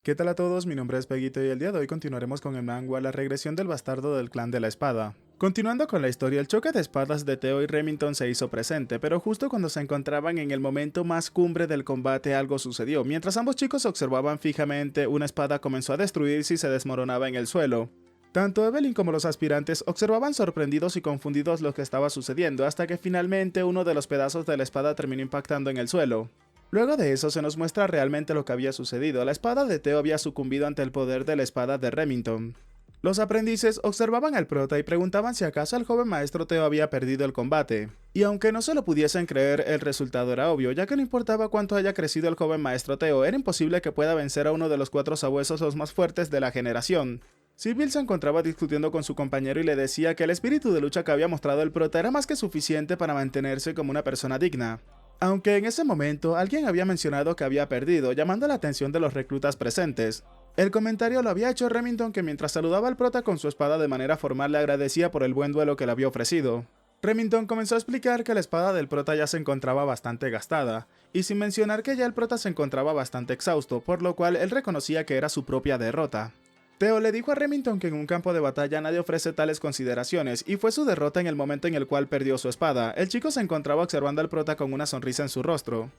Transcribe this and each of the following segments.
¿Qué tal a todos? Mi nombre es Peguito y el día de hoy continuaremos con el manga La regresión del bastardo del clan de la espada. Continuando con la historia, el choque de espadas de Teo y Remington se hizo presente, pero justo cuando se encontraban en el momento más cumbre del combate algo sucedió. Mientras ambos chicos observaban fijamente, una espada comenzó a destruirse y se desmoronaba en el suelo. Tanto Evelyn como los aspirantes observaban sorprendidos y confundidos lo que estaba sucediendo, hasta que finalmente uno de los pedazos de la espada terminó impactando en el suelo. Luego de eso se nos muestra realmente lo que había sucedido. La espada de Teo había sucumbido ante el poder de la espada de Remington. Los aprendices observaban al prota y preguntaban si acaso el joven maestro Teo había perdido el combate. Y aunque no se lo pudiesen creer, el resultado era obvio, ya que no importaba cuánto haya crecido el joven maestro Teo, era imposible que pueda vencer a uno de los cuatro sabuesos los más fuertes de la generación. Sybil se encontraba discutiendo con su compañero y le decía que el espíritu de lucha que había mostrado el prota era más que suficiente para mantenerse como una persona digna. Aunque en ese momento alguien había mencionado que había perdido, llamando la atención de los reclutas presentes. El comentario lo había hecho Remington, que mientras saludaba al prota con su espada de manera formal le agradecía por el buen duelo que le había ofrecido. Remington comenzó a explicar que la espada del prota ya se encontraba bastante gastada, y sin mencionar que ya el prota se encontraba bastante exhausto, por lo cual él reconocía que era su propia derrota. Teo le dijo a Remington que en un campo de batalla nadie ofrece tales consideraciones, y fue su derrota en el momento en el cual perdió su espada. El chico se encontraba observando al prota con una sonrisa en su rostro.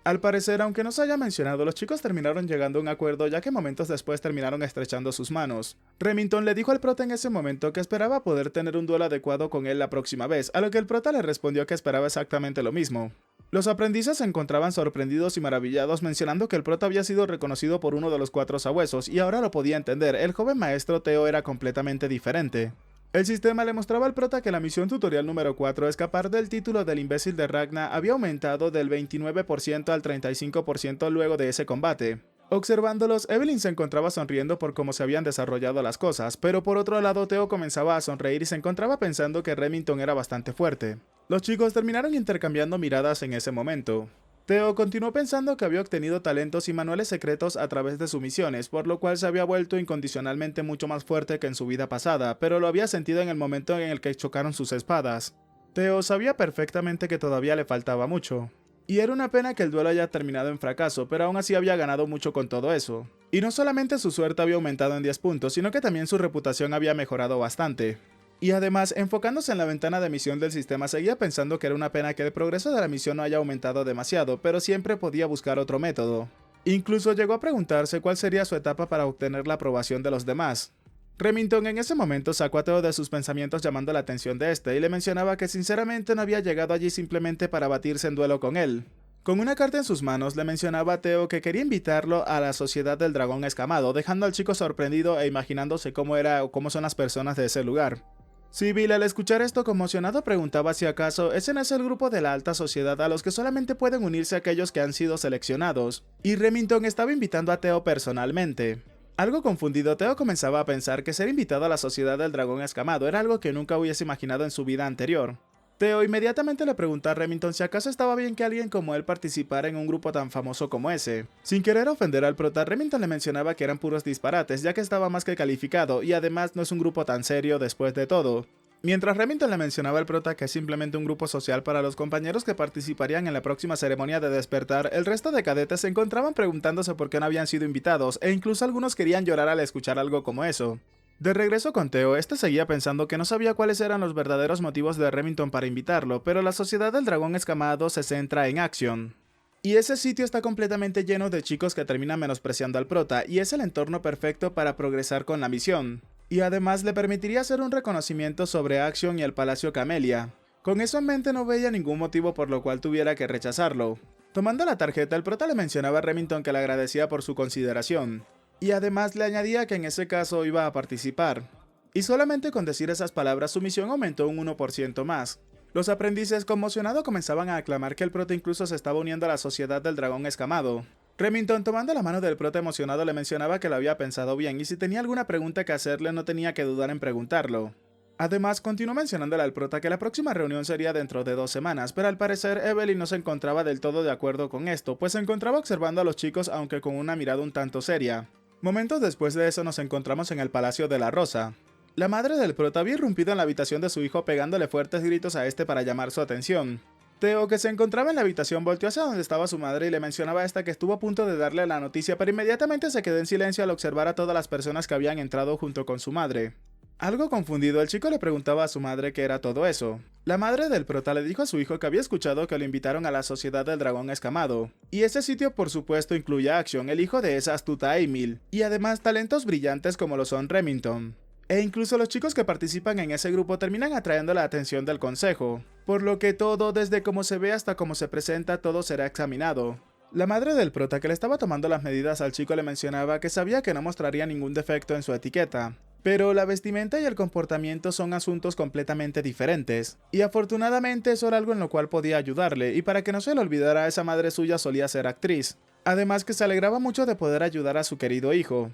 Al parecer, aunque no se haya mencionado, los chicos terminaron llegando a un acuerdo, ya que momentos después terminaron estrechando sus manos. Remington le dijo al prota en ese momento que esperaba poder tener un duelo adecuado con él la próxima vez, a lo que el prota le respondió que esperaba exactamente lo mismo. Los aprendices se encontraban sorprendidos y maravillados, mencionando que el prota había sido reconocido por uno de los cuatro sabuesos, y ahora lo podía entender. El joven maestro Teo era completamente diferente. El sistema le mostraba al prota que la misión tutorial número 4, escapar del título del imbécil de Ragna, había aumentado del 29% al 35% luego de ese combate. Observándolos, Evelyn se encontraba sonriendo por cómo se habían desarrollado las cosas, pero por otro lado Teo comenzaba a sonreír y se encontraba pensando que Remington era bastante fuerte. Los chicos terminaron intercambiando miradas en ese momento. Teo continuó pensando que había obtenido talentos y manuales secretos a través de sus misiones, por lo cual se había vuelto incondicionalmente mucho más fuerte que en su vida pasada, pero lo había sentido en el momento en el que chocaron sus espadas. Teo sabía perfectamente que todavía le faltaba mucho. Y era una pena que el duelo haya terminado en fracaso, pero aún así había ganado mucho con todo eso. Y no solamente su suerte había aumentado en 10 puntos, sino que también su reputación había mejorado bastante. Y además, enfocándose en la ventana de misión del sistema, seguía pensando que era una pena que el progreso de la misión no haya aumentado demasiado, pero siempre podía buscar otro método. Incluso llegó a preguntarse cuál sería su etapa para obtener la aprobación de los demás. Remington en ese momento sacó a Teo de sus pensamientos llamando la atención de este y le mencionaba que sinceramente no había llegado allí simplemente para batirse en duelo con él. Con una carta en sus manos le mencionaba a Teo que quería invitarlo a la Sociedad del Dragón Escamado, dejando al chico sorprendido e imaginándose cómo era o cómo son las personas de ese lugar. Sybil, al escuchar esto conmocionado, preguntaba si acaso ese no es el grupo de la alta sociedad a los que solamente pueden unirse aquellos que han sido seleccionados, y Remington estaba invitando a Teo personalmente. Algo confundido, Teo comenzaba a pensar que ser invitado a la Sociedad del Dragón Escamado era algo que nunca hubiese imaginado en su vida anterior. Teo inmediatamente le preguntó a Remington si acaso estaba bien que alguien como él participara en un grupo tan famoso como ese. Sin querer ofender al prota, Remington le mencionaba que eran puros disparates, ya que estaba más que calificado y además no es un grupo tan serio después de todo. Mientras Remington le mencionaba al prota que es simplemente un grupo social para los compañeros que participarían en la próxima ceremonia de despertar, el resto de cadetes se encontraban preguntándose por qué no habían sido invitados, e incluso algunos querían llorar al escuchar algo como eso. De regreso con Teo, este seguía pensando que no sabía cuáles eran los verdaderos motivos de Remington para invitarlo, pero la Sociedad del Dragón Escamado se centra en Action. Y ese sitio está completamente lleno de chicos que terminan menospreciando al prota, y es el entorno perfecto para progresar con la misión. Y además le permitiría hacer un reconocimiento sobre Action y el Palacio Camellia. Con eso en mente no veía ningún motivo por lo cual tuviera que rechazarlo. Tomando la tarjeta, el prota le mencionaba a Remington que le agradecía por su consideración. Y además le añadía que en ese caso iba a participar. Y solamente con decir esas palabras su misión aumentó un 1% más. Los aprendices conmocionados comenzaban a aclamar que el prota incluso se estaba uniendo a la Sociedad del Dragón Escamado. Remington, tomando la mano del prota emocionado, le mencionaba que lo había pensado bien y si tenía alguna pregunta que hacerle no tenía que dudar en preguntarlo. Además, continuó mencionándole al prota que la próxima reunión sería dentro de 2 semanas, pero al parecer Evelyn no se encontraba del todo de acuerdo con esto, pues se encontraba observando a los chicos aunque con una mirada un tanto seria. Momentos después de eso nos encontramos en el Palacio de la Rosa. La madre del prota había irrumpido en la habitación de su hijo pegándole fuertes gritos a este para llamar su atención. Theo, que se encontraba en la habitación, volteó hacia donde estaba su madre y le mencionaba a esta que estuvo a punto de darle la noticia, pero inmediatamente se quedó en silencio al observar a todas las personas que habían entrado junto con su madre. Algo confundido, el chico le preguntaba a su madre qué era todo eso. La madre del prota le dijo a su hijo que había escuchado que lo invitaron a la Sociedad del Dragón Escamado, y ese sitio por supuesto incluye a Action, el hijo de esa astuta Emil, y además talentos brillantes como lo son Remington. E incluso los chicos que participan en ese grupo terminan atrayendo la atención del consejo, por lo que todo, desde cómo se ve hasta cómo se presenta, todo será examinado. La madre del prota, que le estaba tomando las medidas al chico, le mencionaba que sabía que no mostraría ningún defecto en su etiqueta, pero la vestimenta y el comportamiento son asuntos completamente diferentes, y afortunadamente eso era algo en lo cual podía ayudarle, y para que no se le olvidara, esa madre suya solía ser actriz, además que se alegraba mucho de poder ayudar a su querido hijo.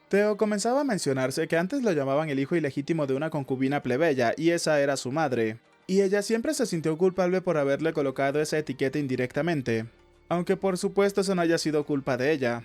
Theo comenzaba a mencionarse que antes lo llamaban el hijo ilegítimo de una concubina plebeya, y esa era su madre, y ella siempre se sintió culpable por haberle colocado esa etiqueta indirectamente, aunque por supuesto eso no haya sido culpa de ella.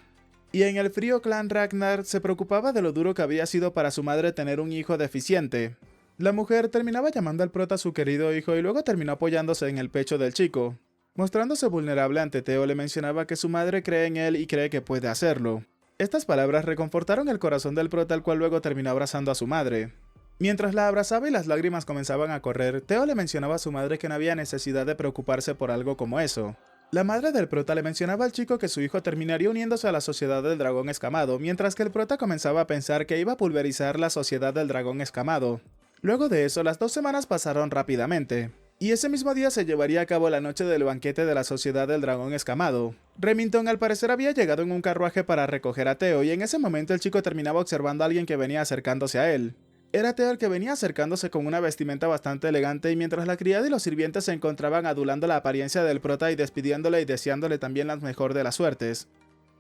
Y en el frío clan Ragnar se preocupaba de lo duro que había sido para su madre tener un hijo deficiente. La mujer terminaba llamando al prota su querido hijo y luego terminó apoyándose en el pecho del chico. Mostrándose vulnerable ante Theo, le mencionaba que su madre cree en él y cree que puede hacerlo. Estas palabras reconfortaron el corazón del prota, el cual luego terminó abrazando a su madre. Mientras la abrazaba y las lágrimas comenzaban a correr, Theo le mencionaba a su madre que no había necesidad de preocuparse por algo como eso. La madre del prota le mencionaba al chico que su hijo terminaría uniéndose a la Sociedad del Dragón Escamado, mientras que el prota comenzaba a pensar que iba a pulverizar la Sociedad del Dragón Escamado. Luego de eso, las 2 semanas pasaron rápidamente, y ese mismo día se llevaría a cabo la noche del banquete de la Sociedad del Dragón Escamado. Remington al parecer había llegado en un carruaje para recoger a Theo, y en ese momento el chico terminaba observando a alguien que venía acercándose a él. Era Theo el que venía acercándose con una vestimenta bastante elegante, y mientras la criada y los sirvientes se encontraban adulando la apariencia del prota y despidiéndole y deseándole también la mejor de las suertes.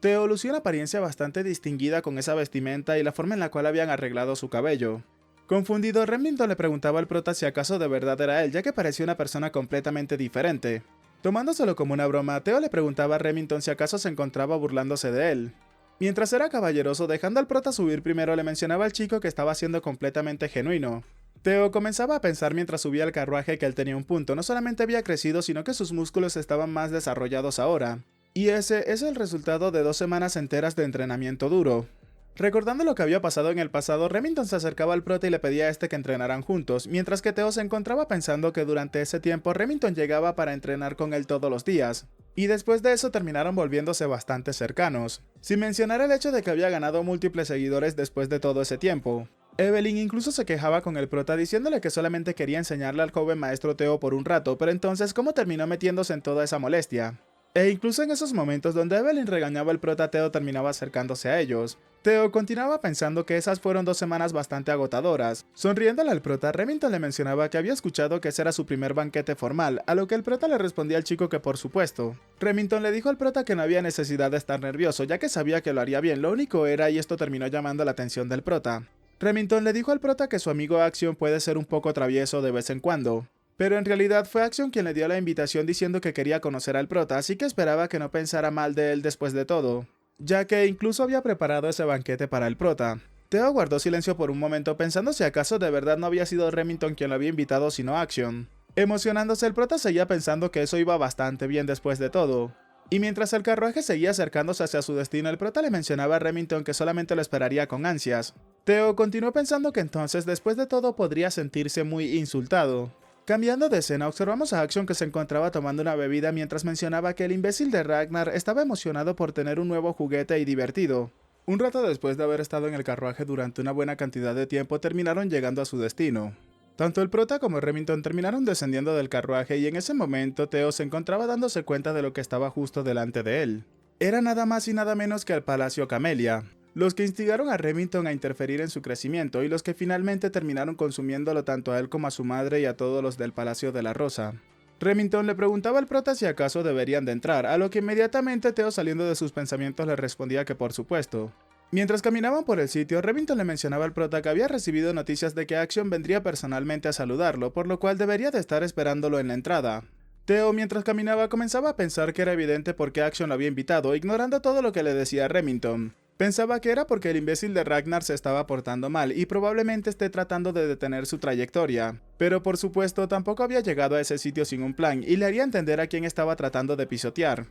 Theo lucía una apariencia bastante distinguida con esa vestimenta y la forma en la cual habían arreglado su cabello. Confundido, Remington le preguntaba al prota si acaso de verdad era él, ya que parecía una persona completamente diferente. Tomándoselo como una broma, Theo le preguntaba a Remington si acaso se encontraba burlándose de él. Mientras era caballeroso, dejando al prota subir primero, le mencionaba al chico que estaba siendo completamente genuino. Theo comenzaba a pensar mientras subía al carruaje que él tenía un punto, no solamente había crecido, sino que sus músculos estaban más desarrollados ahora. Y ese es el resultado de 2 semanas enteras de entrenamiento duro. Recordando lo que había pasado en el pasado, Remington se acercaba al prota y le pedía a este que entrenaran juntos, mientras que Theo se encontraba pensando que durante ese tiempo Remington llegaba para entrenar con él todos los días, y después de eso terminaron volviéndose bastante cercanos, sin mencionar el hecho de que había ganado múltiples seguidores después de todo ese tiempo. Evelyn incluso se quejaba con el prota diciéndole que solamente quería enseñarle al joven maestro Theo por un rato, pero entonces ¿cómo terminó metiéndose en toda esa molestia? E incluso en esos momentos donde Evelyn regañaba al prota, Theo terminaba acercándose a ellos. Theo continuaba pensando que esas fueron 2 semanas bastante agotadoras. Sonriéndole al prota, Remington le mencionaba que había escuchado que ese era su primer banquete formal, a lo que el prota le respondía al chico que por supuesto. Remington le dijo al prota que no había necesidad de estar nervioso, ya que sabía que lo haría bien, lo único era, y esto terminó llamando la atención del prota. Remington le dijo al prota que su amigo Action puede ser un poco travieso de vez en cuando, pero en realidad fue Action quien le dio la invitación diciendo que quería conocer al prota, así que esperaba que no pensara mal de él después de todo, ya que incluso había preparado ese banquete para el prota. Theo guardó silencio por un momento pensando si acaso de verdad no había sido Remington quien lo había invitado sino Action. Emocionándose, el prota seguía pensando que eso iba bastante bien después de todo. Y mientras el carruaje seguía acercándose hacia su destino, el prota le mencionaba a Remington que solamente lo esperaría con ansias. Theo continuó pensando que entonces después de todo podría sentirse muy insultado. Cambiando de escena, observamos a Action que se encontraba tomando una bebida mientras mencionaba que el imbécil de Ragnar estaba emocionado por tener un nuevo juguete y divertido. Un rato después de haber estado en el carruaje durante una buena cantidad de tiempo, terminaron llegando a su destino. Tanto el prota como Remington terminaron descendiendo del carruaje y en ese momento Theo se encontraba dándose cuenta de lo que estaba justo delante de él. Era nada más y nada menos que el Palacio Camellia. Los que instigaron a Remington a interferir en su crecimiento y los que finalmente terminaron consumiéndolo tanto a él como a su madre y a todos los del Palacio de la Rosa. Remington le preguntaba al prota si acaso deberían de entrar, a lo que inmediatamente Theo, saliendo de sus pensamientos, le respondía que por supuesto. Mientras caminaban por el sitio, Remington le mencionaba al prota que había recibido noticias de que Action vendría personalmente a saludarlo, por lo cual debería de estar esperándolo en la entrada. Theo, mientras caminaba, comenzaba a pensar que era evidente por qué Action lo había invitado, ignorando todo lo que le decía Remington. Pensaba que era porque el imbécil de Ragnar se estaba portando mal y probablemente esté tratando de detener su trayectoria, pero por supuesto tampoco había llegado a ese sitio sin un plan y le haría entender a quién estaba tratando de pisotear.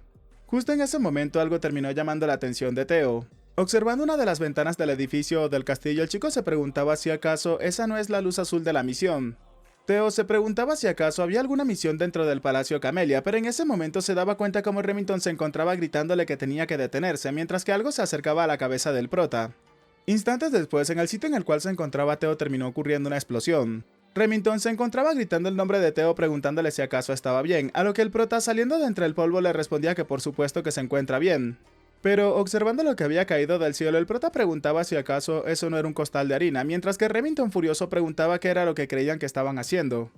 Justo en ese momento algo terminó llamando la atención de Theo. Observando una de las ventanas del edificio o del castillo, el chico se preguntaba si acaso esa no es la luz azul de la misión. Theo se preguntaba si acaso había alguna misión dentro del Palacio Camellia, pero en ese momento se daba cuenta como Remington se encontraba gritándole que tenía que detenerse, mientras que algo se acercaba a la cabeza del prota. Instantes después, en el sitio en el cual se encontraba Theo terminó ocurriendo una explosión. Remington se encontraba gritando el nombre de Theo preguntándole si acaso estaba bien, a lo que el prota saliendo de entre el polvo le respondía que por supuesto que se encuentra bien. Pero observando lo que había caído del cielo, el prota preguntaba si acaso eso no era un costal de harina, mientras que Remington furioso preguntaba qué era lo que creían que estaban haciendo.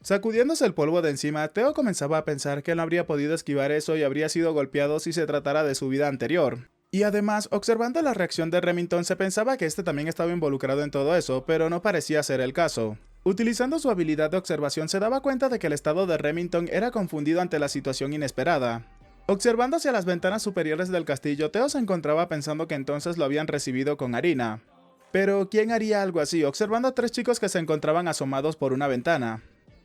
Sacudiéndose el polvo de encima, Theo comenzaba a pensar que no habría podido esquivar eso y habría sido golpeado si se tratara de su vida anterior. Y además, observando la reacción de Remington, se pensaba que este también estaba involucrado en todo eso, pero no parecía ser el caso. Utilizando su habilidad de observación, se daba cuenta de que el estado de Remington era confundido ante la situación inesperada. Observando hacia las ventanas superiores del castillo, Theo se encontraba pensando que entonces lo habían recibido con harina. Pero, ¿quién haría algo así? Observando a 3 chicos que se encontraban asomados por una ventana.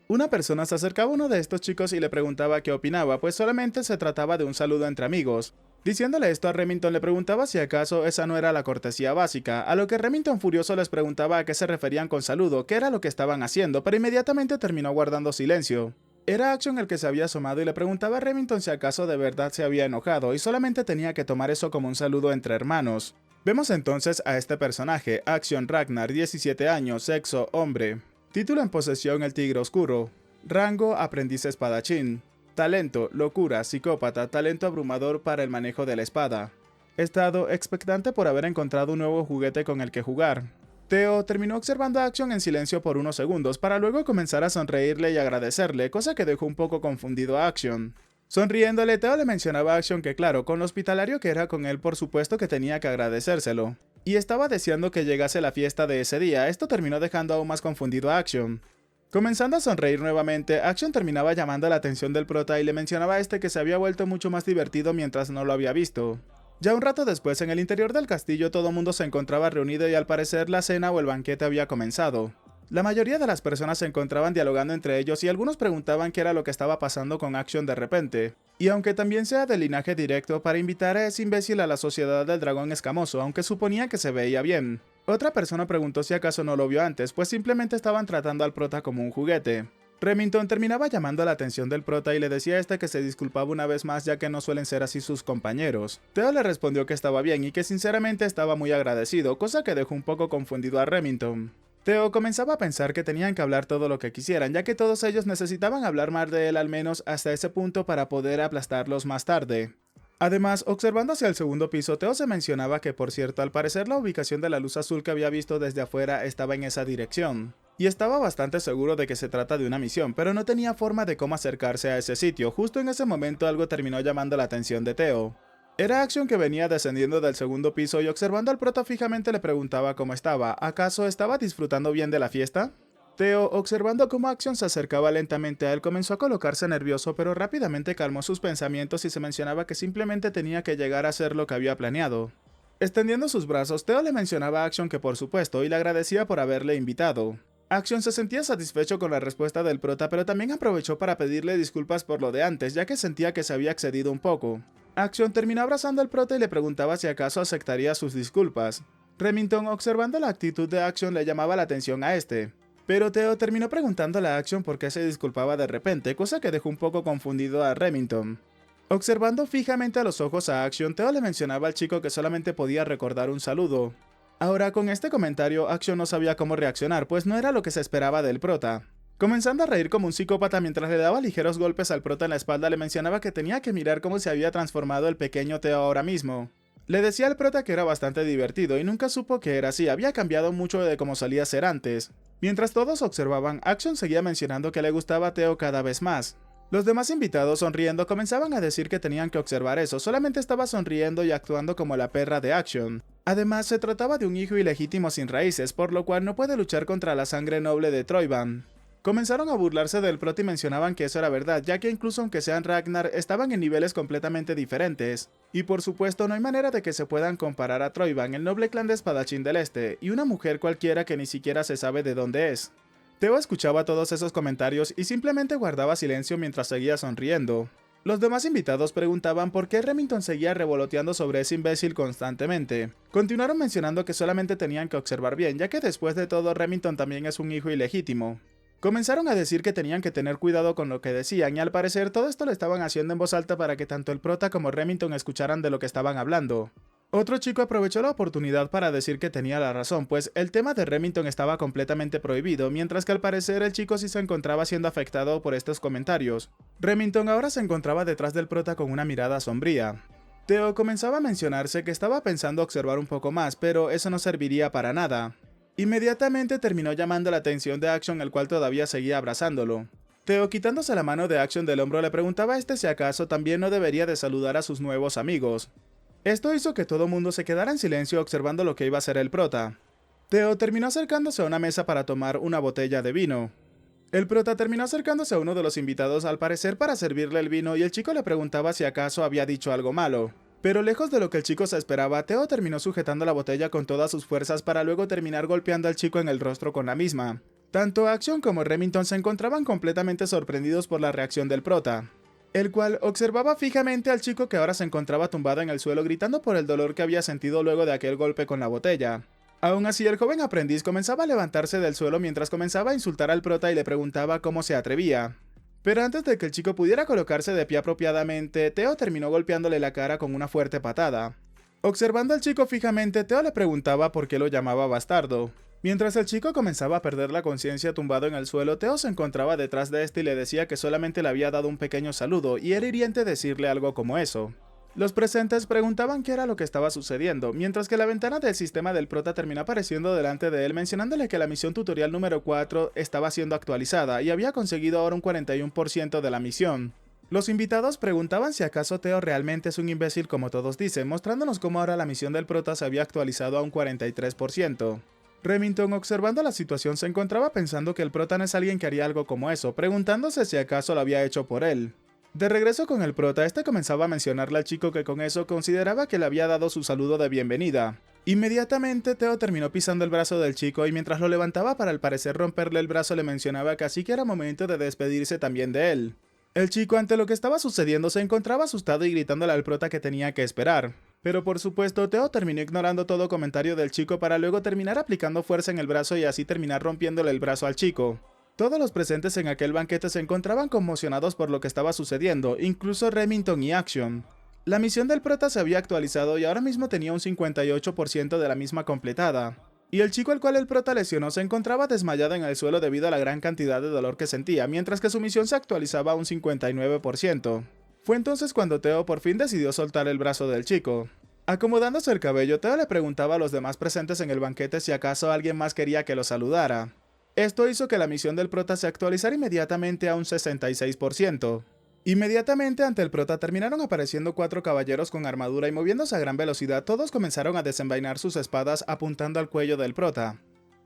Una persona se acercaba a uno de estos chicos y le preguntaba qué opinaba, pues solamente se trataba de un saludo entre amigos. Diciéndole esto a Remington le preguntaba si acaso esa no era la cortesía básica, a lo que Remington furioso les preguntaba a qué se referían con saludo, qué era lo que estaban haciendo, pero inmediatamente terminó guardando silencio. Era Action el que se había asomado y le preguntaba a Remington si acaso de verdad se había enojado y solamente tenía que tomar eso como un saludo entre hermanos. Vemos entonces a este personaje, Action Ragnar, 17 años, sexo, hombre. Título en posesión El Tigre Oscuro. Rango aprendiz espadachín. Talento, locura, psicópata, talento abrumador para el manejo de la espada. Estado expectante por haber encontrado un nuevo juguete con el que jugar. Theo terminó observando a Action en silencio por unos segundos para luego comenzar a sonreírle y agradecerle, cosa que dejó un poco confundido a Action. Sonriéndole, Theo le mencionaba a Action que claro, con lo hospitalario que era con él por supuesto que tenía que agradecérselo. Y estaba deseando que llegase la fiesta de ese día, esto terminó dejando aún más confundido a Action. Comenzando a sonreír nuevamente, Action terminaba llamando la atención del prota y le mencionaba a este que se había vuelto mucho más divertido mientras no lo había visto. Ya un rato después, en el interior del castillo todo mundo se encontraba reunido y al parecer la cena o el banquete había comenzado. La mayoría de las personas se encontraban dialogando entre ellos y algunos preguntaban qué era lo que estaba pasando con Action de repente. Y aunque también sea de linaje directo, para invitar a ese imbécil a la sociedad del dragón escamoso, aunque suponía que se veía bien. Otra persona preguntó si acaso no lo vio antes, pues simplemente estaban tratando al prota como un juguete. Remington terminaba llamando la atención del prota y le decía a este que se disculpaba una vez más ya que no suelen ser así sus compañeros. Theo le respondió que estaba bien y que sinceramente estaba muy agradecido, cosa que dejó un poco confundido a Remington. Theo comenzaba a pensar que tenían que hablar todo lo que quisieran, ya que todos ellos necesitaban hablar más de él al menos hasta ese punto para poder aplastarlos más tarde. Además, observando hacia el segundo piso, Theo se mencionaba que por cierto al parecer la ubicación de la luz azul que había visto desde afuera estaba en esa dirección. Y estaba bastante seguro de que se trata de una misión, pero no tenía forma de cómo acercarse a ese sitio. Justo en ese momento algo terminó llamando la atención de Theo. Era Action que venía descendiendo del segundo piso y observando al prota fijamente le preguntaba cómo estaba. ¿Acaso estaba disfrutando bien de la fiesta? Theo, observando cómo Action se acercaba lentamente a él, comenzó a colocarse nervioso, pero rápidamente calmó sus pensamientos y se mencionaba que simplemente tenía que llegar a hacer lo que había planeado. Extendiendo sus brazos, Theo le mencionaba a Action que por supuesto y le agradecía por haberle invitado. Action se sentía satisfecho con la respuesta del prota, pero también aprovechó para pedirle disculpas por lo de antes, ya que sentía que se había excedido un poco. Action terminó abrazando al prota y le preguntaba si acaso aceptaría sus disculpas. Remington, observando la actitud de Action, le llamaba la atención a este. Pero Theo terminó preguntándole a Action por qué se disculpaba de repente, cosa que dejó un poco confundido a Remington. Observando fijamente a los ojos a Action, Theo le mencionaba al chico que solamente podía recordar un saludo. Ahora, con este comentario, Action no sabía cómo reaccionar, pues no era lo que se esperaba del prota. Comenzando a reír como un psicópata mientras le daba ligeros golpes al prota en la espalda, le mencionaba que tenía que mirar cómo se había transformado el pequeño Theo ahora mismo. Le decía al prota que era bastante divertido y nunca supo que era así, había cambiado mucho de como solía ser antes. Mientras todos observaban, Action seguía mencionando que le gustaba a Theo cada vez más. Los demás invitados, sonriendo, comenzaban a decir que tenían que observar eso, solamente estaba sonriendo y actuando como la perra de Action. Además, se trataba de un hijo ilegítimo sin raíces, por lo cual no puede luchar contra la sangre noble de Troyban. Comenzaron a burlarse del prota y mencionaban que eso era verdad, ya que incluso aunque sean Ragnar, estaban en niveles completamente diferentes. Y por supuesto no hay manera de que se puedan comparar a Troivan, el noble clan de espadachín del este, y una mujer cualquiera que ni siquiera se sabe de dónde es. Teo escuchaba todos esos comentarios y simplemente guardaba silencio mientras seguía sonriendo. Los demás invitados preguntaban por qué Remington seguía revoloteando sobre ese imbécil constantemente. Continuaron mencionando que solamente tenían que observar bien, ya que después de todo Remington también es un hijo ilegítimo. Comenzaron a decir que tenían que tener cuidado con lo que decían y al parecer todo esto lo estaban haciendo en voz alta para que tanto el prota como Remington escucharan de lo que estaban hablando. Otro chico aprovechó la oportunidad para decir que tenía la razón, pues el tema de Remington estaba completamente prohibido, mientras que al parecer el chico sí se encontraba siendo afectado por estos comentarios. Remington ahora se encontraba detrás del prota con una mirada sombría. Teo comenzaba a mencionarse que estaba pensando observar un poco más, pero eso no serviría para nada. Inmediatamente terminó llamando la atención de Action, el cual todavía seguía abrazándolo. Teo, quitándose la mano de Action del hombro, le preguntaba a este si acaso también no debería de saludar a sus nuevos amigos. Esto hizo que todo mundo se quedara en silencio observando lo que iba a hacer el prota. Teo terminó acercándose a una mesa para tomar una botella de vino. El prota terminó acercándose a uno de los invitados al parecer para servirle el vino y el chico le preguntaba si acaso había dicho algo malo. Pero lejos de lo que el chico se esperaba, Teo terminó sujetando la botella con todas sus fuerzas para luego terminar golpeando al chico en el rostro con la misma. Tanto Action como Remington se encontraban completamente sorprendidos por la reacción del prota, el cual observaba fijamente al chico que ahora se encontraba tumbado en el suelo gritando por el dolor que había sentido luego de aquel golpe con la botella. Aún así, el joven aprendiz comenzaba a levantarse del suelo mientras comenzaba a insultar al prota y le preguntaba cómo se atrevía. Pero antes de que el chico pudiera colocarse de pie apropiadamente, Teo terminó golpeándole la cara con una fuerte patada. Observando al chico fijamente, Teo le preguntaba por qué lo llamaba bastardo. Mientras el chico comenzaba a perder la conciencia tumbado en el suelo, Teo se encontraba detrás de este y le decía que solamente le había dado un pequeño saludo, y era hiriente decirle algo como eso. Los presentes preguntaban qué era lo que estaba sucediendo, mientras que la ventana del sistema del prota terminó apareciendo delante de él mencionándole que la misión tutorial número 4 estaba siendo actualizada y había conseguido ahora un 41% de la misión. Los invitados preguntaban si acaso Teo realmente es un imbécil como todos dicen, mostrándonos cómo ahora la misión del prota se había actualizado a un 43%. Remington, observando la situación, se encontraba pensando que el prota no es alguien que haría algo como eso, preguntándose si acaso lo había hecho por él. De regreso con el prota, este comenzaba a mencionarle al chico que con eso consideraba que le había dado su saludo de bienvenida. Inmediatamente Teo terminó pisando el brazo del chico y mientras lo levantaba para al parecer romperle el brazo le mencionaba que así que era momento de despedirse también de él. El chico, ante lo que estaba sucediendo, se encontraba asustado y gritándole al prota que tenía que esperar. Pero por supuesto, Teo terminó ignorando todo comentario del chico para luego terminar aplicando fuerza en el brazo y así terminar rompiéndole el brazo al chico. Todos los presentes en aquel banquete se encontraban conmocionados por lo que estaba sucediendo, incluso Remington y Action. La misión del prota se había actualizado y ahora mismo tenía un 58% de la misma completada. Y el chico al cual el prota lesionó se encontraba desmayado en el suelo debido a la gran cantidad de dolor que sentía, mientras que su misión se actualizaba a un 59%. Fue entonces cuando Teo por fin decidió soltar el brazo del chico. Acomodándose el cabello, Teo le preguntaba a los demás presentes en el banquete si acaso alguien más quería que lo saludara. Esto hizo que la misión del prota se actualizara inmediatamente a un 66%. Inmediatamente ante el prota terminaron apareciendo 4 caballeros con armadura y moviéndose a gran velocidad, todos comenzaron a desenvainar sus espadas apuntando al cuello del prota.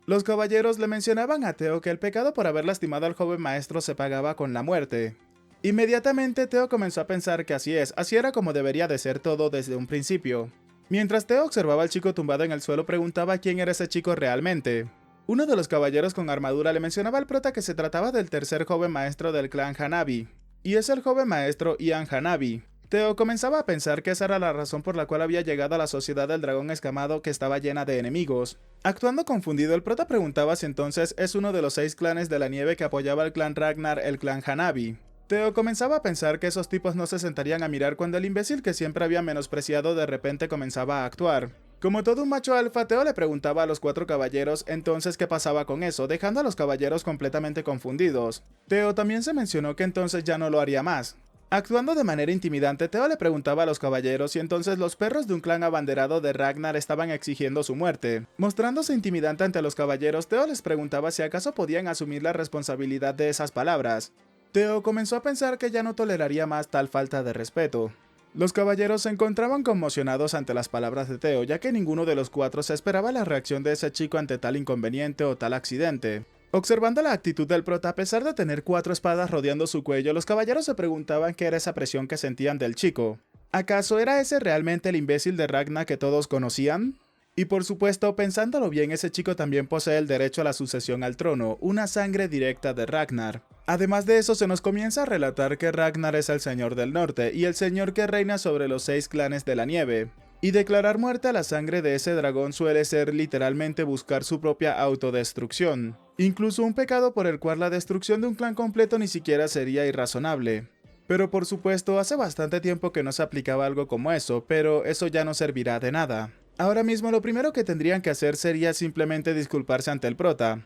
Los caballeros le mencionaban a Teo que el pecado por haber lastimado al joven maestro se pagaba con la muerte. Inmediatamente Teo comenzó a pensar que así era como debería de ser todo desde un principio. Mientras Teo observaba al chico tumbado en el suelo, preguntaba quién era ese chico realmente. Uno de los caballeros con armadura le mencionaba al prota que se trataba del tercer joven maestro del clan Hanabi, y es el joven maestro Ian Hanabi. Teo comenzaba a pensar que esa era la razón por la cual había llegado a la sociedad del dragón escamado que estaba llena de enemigos. Actuando confundido, el prota preguntaba si entonces es uno de los 6 clanes de la nieve que apoyaba al clan Ragnar, el clan Hanabi. Teo comenzaba a pensar que esos tipos no se sentarían a mirar cuando el imbécil que siempre había menospreciado de repente comenzaba a actuar. Como todo un macho alfa, Teo le preguntaba a los 4 caballeros entonces qué pasaba con eso, dejando a los caballeros completamente confundidos. Teo también se mencionó que entonces ya no lo haría más. Actuando de manera intimidante, Teo le preguntaba a los caballeros si entonces los perros de un clan abanderado de Ragnar estaban exigiendo su muerte. Mostrándose intimidante ante los caballeros, Teo les preguntaba si acaso podían asumir la responsabilidad de esas palabras. Teo comenzó a pensar que ya no toleraría más tal falta de respeto. Los caballeros se encontraban conmocionados ante las palabras de Teo, ya que ninguno de los 4 se esperaba la reacción de ese chico ante tal inconveniente o tal accidente. Observando la actitud del prota, a pesar de tener 4 espadas rodeando su cuello, los caballeros se preguntaban qué era esa presión que sentían del chico. ¿Acaso era ese realmente el imbécil de Ragnar que todos conocían? Y por supuesto, pensándolo bien, ese chico también posee el derecho a la sucesión al trono, una sangre directa de Ragnar. Además de eso, se nos comienza a relatar que Ragnar es el señor del norte y el señor que reina sobre los 6 clanes de la nieve. Y declarar muerte a la sangre de ese dragón suele ser literalmente buscar su propia autodestrucción. Incluso un pecado por el cual la destrucción de un clan completo ni siquiera sería irrazonable. Pero por supuesto, hace bastante tiempo que no se aplicaba algo como eso, pero eso ya no servirá de nada. Ahora mismo lo primero que tendrían que hacer sería simplemente disculparse ante el prota.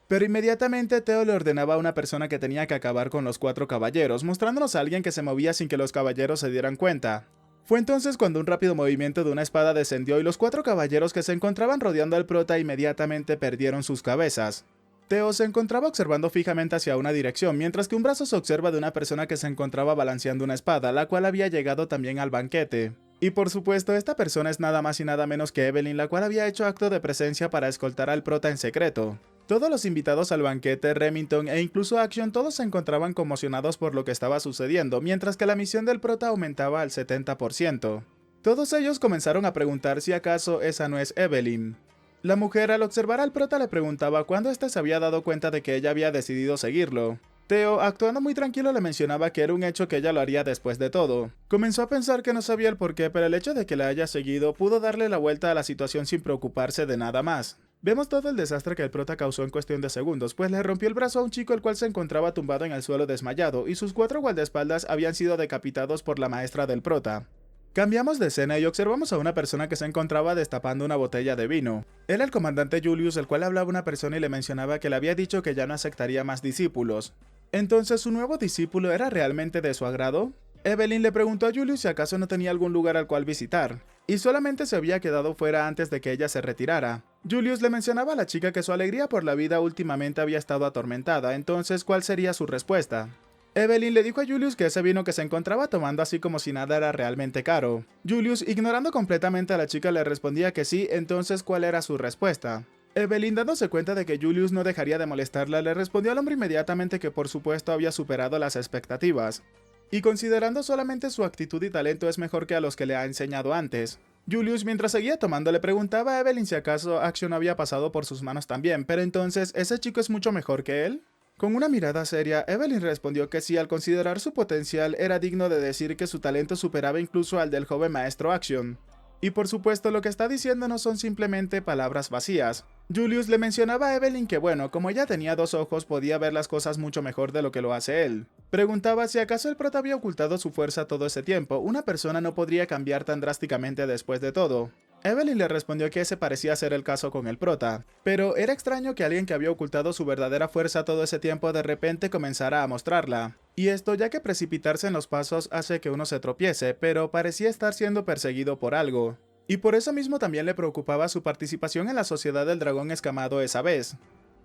Pero inmediatamente Theo le ordenaba a una persona que tenía que acabar con los 4 caballeros, mostrándonos a alguien que se movía sin que los caballeros se dieran cuenta. Fue entonces cuando un rápido movimiento de una espada descendió y los 4 caballeros que se encontraban rodeando al prota inmediatamente perdieron sus cabezas. Theo se encontraba observando fijamente hacia una dirección, mientras que un brazo se observa de una persona que se encontraba balanceando una espada, la cual había llegado también al banquete. Y por supuesto, esta persona es nada más y nada menos que Evelyn, la cual había hecho acto de presencia para escoltar al prota en secreto. Todos los invitados al banquete, Remington e incluso Action, todos se encontraban conmocionados por lo que estaba sucediendo, mientras que la misión del prota aumentaba al 70%. Todos ellos comenzaron a preguntar si acaso esa no es Evelyn. La mujer, al observar al prota, le preguntaba cuándo éste se había dado cuenta de que ella había decidido seguirlo. Theo, actuando muy tranquilo, le mencionaba que era un hecho que ella lo haría después de todo. Comenzó a pensar que no sabía el porqué, pero el hecho de que la haya seguido pudo darle la vuelta a la situación sin preocuparse de nada más. Vemos todo el desastre que el prota causó en cuestión de segundos, pues le rompió el brazo a un chico el cual se encontraba tumbado en el suelo desmayado, y sus 4 guardaespaldas habían sido decapitados por la maestra del prota. Cambiamos de escena y observamos a una persona que se encontraba destapando una botella de vino. Era el comandante Julius, el cual hablaba a una persona y le mencionaba que le había dicho que ya no aceptaría más discípulos. Entonces, ¿su nuevo discípulo era realmente de su agrado? Evelyn le preguntó a Julius si acaso no tenía algún lugar al cual visitar, y solamente se había quedado fuera antes de que ella se retirara. Julius le mencionaba a la chica que su alegría por la vida últimamente había estado atormentada, entonces ¿cuál sería su respuesta? Evelyn le dijo a Julius que ese vino que se encontraba tomando así como si nada era realmente caro. Julius, ignorando completamente a la chica, le respondía que sí, entonces ¿cuál era su respuesta? Evelyn, dándose cuenta de que Julius no dejaría de molestarla, le respondió al hombre inmediatamente que por supuesto había superado las expectativas. Y considerando solamente su actitud y talento es mejor que a los que le ha enseñado antes. Julius, mientras seguía tomando, le preguntaba a Evelyn si acaso Action había pasado por sus manos también, pero entonces, ¿ese chico es mucho mejor que él? Con una mirada seria, Evelyn respondió que sí, al considerar su potencial era digno de decir que su talento superaba incluso al del joven maestro Action. Y por supuesto lo que está diciendo no son simplemente palabras vacías. Julius le mencionaba a Evelyn que bueno, como ella tenía 2 ojos podía ver las cosas mucho mejor de lo que lo hace él. Preguntaba si acaso el prota había ocultado su fuerza todo ese tiempo, una persona no podría cambiar tan drásticamente después de todo. Evelyn le respondió que ese parecía ser el caso con el prota, pero era extraño que alguien que había ocultado su verdadera fuerza todo ese tiempo de repente comenzara a mostrarla. Y esto ya que precipitarse en los pasos hace que uno se tropiece, pero parecía estar siendo perseguido por algo. Y por eso mismo también le preocupaba su participación en la Sociedad del Dragón Escamado esa vez.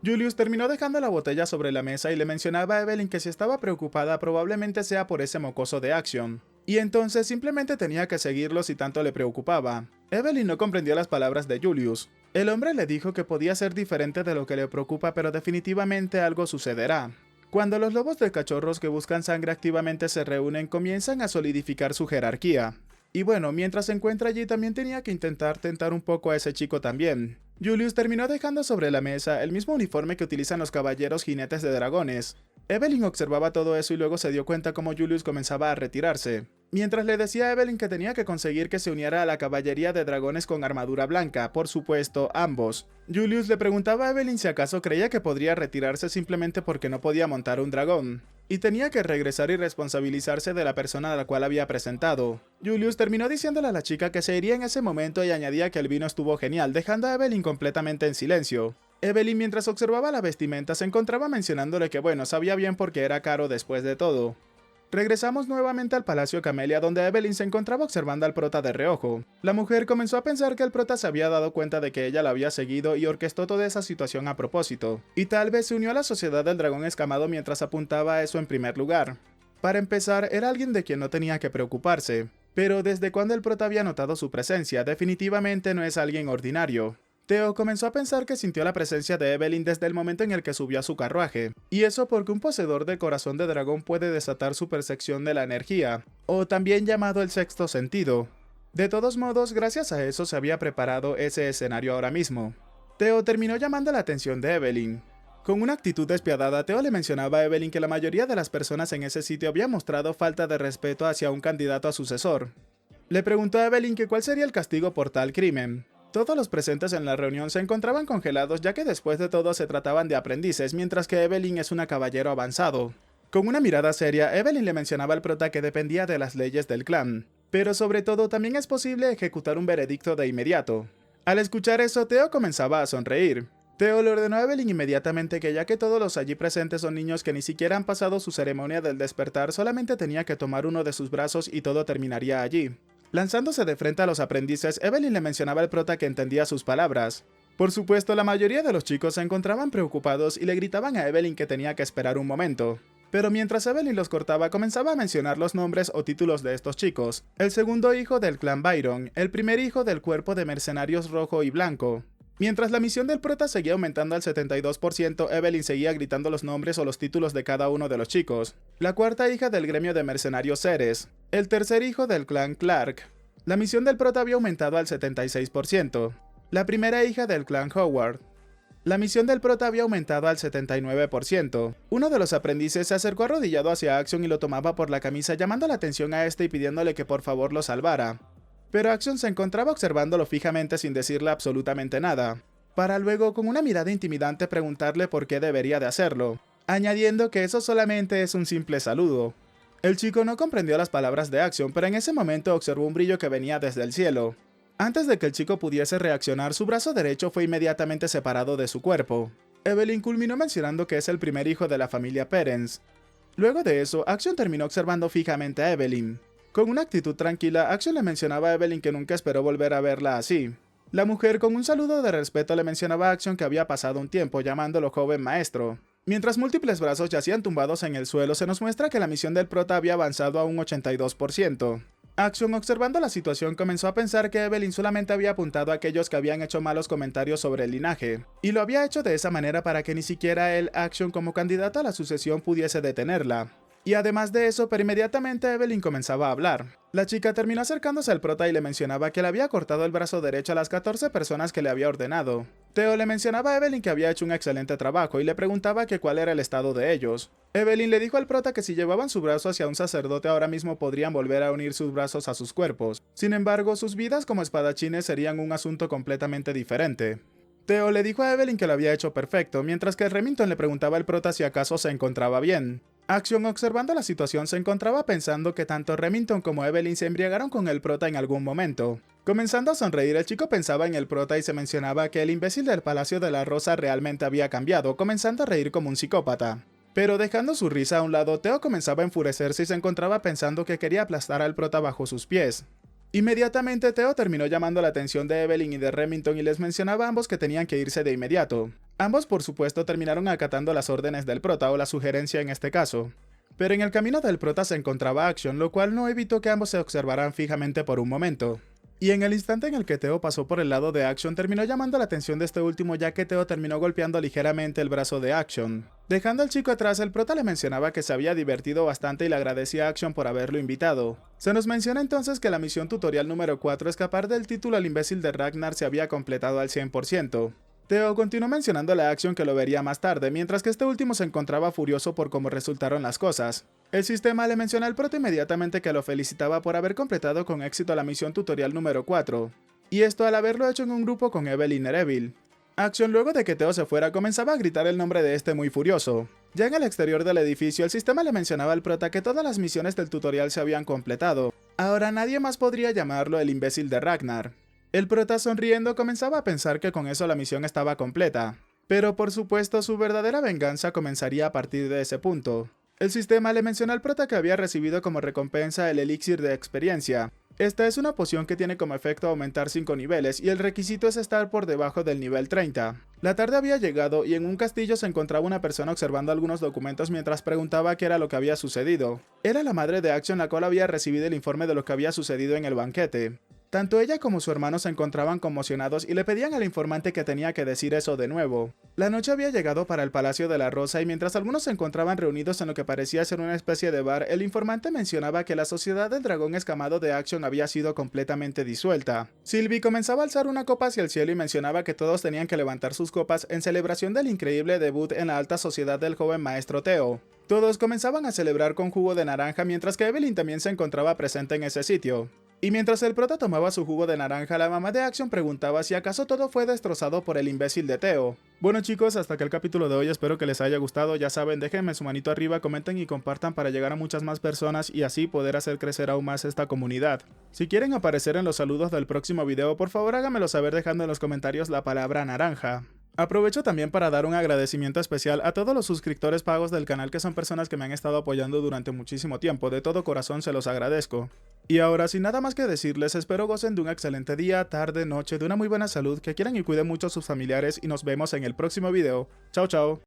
Julius terminó dejando la botella sobre la mesa y le mencionaba a Evelyn que si estaba preocupada probablemente sea por ese mocoso de Action. Y entonces simplemente tenía que seguirlo si tanto le preocupaba. Evelyn no comprendió las palabras de Julius. El hombre le dijo que podía ser diferente de lo que le preocupa, pero definitivamente algo sucederá. Cuando los lobos de cachorros que buscan sangre activamente se reúnen, comienzan a solidificar su jerarquía. Y bueno, mientras se encuentra allí también tenía que intentar tentar un poco a ese chico también. Julius terminó dejando sobre la mesa el mismo uniforme que utilizan los caballeros jinetes de dragones. Evelyn observaba todo eso y luego se dio cuenta cómo Julius comenzaba a retirarse. Mientras le decía a Evelyn que tenía que conseguir que se uniera a la caballería de dragones con armadura blanca, por supuesto, ambos. Julius le preguntaba a Evelyn si acaso creía que podría retirarse simplemente porque no podía montar un dragón, y tenía que regresar y responsabilizarse de la persona a la cual había presentado. Julius terminó diciéndole a la chica que se iría en ese momento y añadía que el vino estuvo genial, dejando a Evelyn completamente en silencio. Evelyn, mientras observaba la vestimenta, se encontraba mencionándole que bueno, sabía bien porque era caro después de todo. Regresamos nuevamente al Palacio Camelia, donde Evelyn se encontraba observando al prota de reojo. La mujer comenzó a pensar que el prota se había dado cuenta de que ella la había seguido y orquestó toda esa situación a propósito, y tal vez se unió a la Sociedad del Dragón Escamado mientras apuntaba a eso en primer lugar. Para empezar, era alguien de quien no tenía que preocuparse, pero desde cuando el prota había notado su presencia, definitivamente no es alguien ordinario. Theo comenzó a pensar que sintió la presencia de Evelyn desde el momento en el que subió a su carruaje, y eso porque un poseedor del corazón de dragón puede desatar su percepción de la energía, o también llamado el sexto sentido. De todos modos, gracias a eso se había preparado ese escenario ahora mismo. Theo terminó llamando la atención de Evelyn. Con una actitud despiadada, Theo le mencionaba a Evelyn que la mayoría de las personas en ese sitio había mostrado falta de respeto hacia un candidato a sucesor. Le preguntó a Evelyn que cuál sería el castigo por tal crimen. Todos los presentes en la reunión se encontraban congelados ya que después de todo se trataban de aprendices, mientras que Evelyn es una caballero avanzado. Con una mirada seria, Evelyn le mencionaba al prota que dependía de las leyes del clan, pero sobre todo también es posible ejecutar un veredicto de inmediato. Al escuchar eso, Theo comenzaba a sonreír. Theo le ordenó a Evelyn inmediatamente que ya que todos los allí presentes son niños que ni siquiera han pasado su ceremonia del despertar, solamente tenía que tomar uno de sus brazos y todo terminaría allí. Lanzándose de frente a los aprendices, Evelyn le mencionaba al prota que entendía sus palabras. Por supuesto, la mayoría de los chicos se encontraban preocupados y le gritaban a Evelyn que tenía que esperar un momento. Pero mientras Evelyn los cortaba, comenzaba a mencionar los nombres o títulos de estos chicos. El segundo hijo del clan Byron, el primer hijo del cuerpo de mercenarios rojo y blanco. Mientras la misión del prota seguía aumentando al 72%, Evelyn seguía gritando los nombres o los títulos de cada uno de los chicos. La cuarta hija del gremio de mercenarios Ceres. El tercer hijo del clan Clark. La misión del prota había aumentado al 76%. La primera hija del clan Howard. La misión del prota había aumentado al 79%. Uno de los aprendices se acercó arrodillado hacia Action y lo tomaba por la camisa, llamando la atención a este y pidiéndole que por favor lo salvara. Pero Action se encontraba observándolo fijamente sin decirle absolutamente nada, para luego con una mirada intimidante preguntarle por qué debería de hacerlo, añadiendo que eso solamente es un simple saludo. El chico no comprendió las palabras de Action, pero en ese momento observó un brillo que venía desde el cielo. Antes de que el chico pudiese reaccionar, su brazo derecho fue inmediatamente separado de su cuerpo. Evelyn culminó mencionando que es el primer hijo de la familia Perens. Luego de eso, Action terminó observando fijamente a Evelyn. Con una actitud tranquila, Action le mencionaba a Evelyn que nunca esperó volver a verla así. La mujer con un saludo de respeto le mencionaba a Action que había pasado un tiempo llamándolo joven maestro. Mientras múltiples brazos yacían tumbados en el suelo, se nos muestra que la misión del prota había avanzado a un 82%. Action, observando la situación, comenzó a pensar que Evelyn solamente había apuntado a aquellos que habían hecho malos comentarios sobre el linaje, y lo había hecho de esa manera para que ni siquiera él, Action, como candidato a la sucesión pudiese detenerla. Y además de eso, pero inmediatamente Evelyn comenzaba a hablar. La chica terminó acercándose al prota y le mencionaba que le había cortado el brazo derecho a las 14 personas que le había ordenado. Theo le mencionaba a Evelyn que había hecho un excelente trabajo y le preguntaba que cuál era el estado de ellos. Evelyn le dijo al prota que si llevaban su brazo hacia un sacerdote ahora mismo podrían volver a unir sus brazos a sus cuerpos. Sin embargo, sus vidas como espadachines serían un asunto completamente diferente. Theo le dijo a Evelyn que lo había hecho perfecto, mientras que Remington le preguntaba al prota si acaso se encontraba bien. Action, observando la situación, se encontraba pensando que tanto Remington como Evelyn se embriagaron con el prota en algún momento. Comenzando a sonreír, el chico pensaba en el prota y se mencionaba que el imbécil del Palacio de la Rosa realmente había cambiado, comenzando a reír como un psicópata. Pero dejando su risa a un lado, Theo comenzaba a enfurecerse y se encontraba pensando que quería aplastar al prota bajo sus pies. Inmediatamente Theo terminó llamando la atención de Evelyn y de Remington y les mencionaba a ambos que tenían que irse de inmediato. Ambos por supuesto terminaron acatando las órdenes del prota o la sugerencia en este caso. Pero en el camino del prota se encontraba Action, lo cual no evitó que ambos se observaran fijamente por un momento. Y en el instante en el que Theo pasó por el lado de Action, terminó llamando la atención de este último ya que Theo terminó golpeando ligeramente el brazo de Action. Dejando al chico atrás, el prota le mencionaba que se había divertido bastante y le agradecía a Action por haberlo invitado. Se nos menciona entonces que la misión tutorial número 4, escapar del título al imbécil de Ragnar, se había completado al 100%. Theo continuó mencionándole a Action que lo vería más tarde, mientras que este último se encontraba furioso por cómo resultaron las cosas. El sistema le mencionó al prota inmediatamente que lo felicitaba por haber completado con éxito la misión tutorial número 4, y esto al haberlo hecho en un grupo con Evelyn Erevil. Action, luego de que Theo se fuera, comenzaba a gritar el nombre de este muy furioso. Ya en el exterior del edificio, el sistema le mencionaba al prota que todas las misiones del tutorial se habían completado. Ahora nadie más podría llamarlo el imbécil de Ragnar. El prota, sonriendo, comenzaba a pensar que con eso la misión estaba completa. Pero por supuesto su verdadera venganza comenzaría a partir de ese punto. El sistema le mencionó al prota que había recibido como recompensa el elixir de experiencia. Esta es una poción que tiene como efecto aumentar 5 niveles y el requisito es estar por debajo del nivel 30. La tarde había llegado y en un castillo se encontraba una persona observando algunos documentos mientras preguntaba qué era lo que había sucedido. Era la madre de Action, la cual había recibido el informe de lo que había sucedido en el banquete. Tanto ella como su hermano se encontraban conmocionados y le pedían al informante que tenía que decir eso de nuevo. La noche había llegado para el Palacio de la Rosa y mientras algunos se encontraban reunidos en lo que parecía ser una especie de bar, el informante mencionaba que la Sociedad del Dragón Escamado de Action había sido completamente disuelta. Sylvie comenzaba a alzar una copa hacia el cielo y mencionaba que todos tenían que levantar sus copas en celebración del increíble debut en la alta sociedad del joven maestro Theo. Todos comenzaban a celebrar con jugo de naranja mientras que Evelyn también se encontraba presente en ese sitio. Y mientras el prota tomaba su jugo de naranja, la mamá de Action preguntaba si acaso todo fue destrozado por el imbécil de Theo. Bueno chicos, hasta acá el capítulo de hoy, espero que les haya gustado, ya saben, déjenme su manito arriba, comenten y compartan para llegar a muchas más personas y así poder hacer crecer aún más esta comunidad. Si quieren aparecer en los saludos del próximo video, por favor háganmelo saber dejando en los comentarios la palabra naranja. Aprovecho también para dar un agradecimiento especial a todos los suscriptores pagos del canal que son personas que me han estado apoyando durante muchísimo tiempo, de todo corazón se los agradezco. Y ahora sin nada más que decirles, espero gocen de un excelente día, tarde, noche, de una muy buena salud, que quieran y cuiden mucho a sus familiares y nos vemos en el próximo video. Chao chao.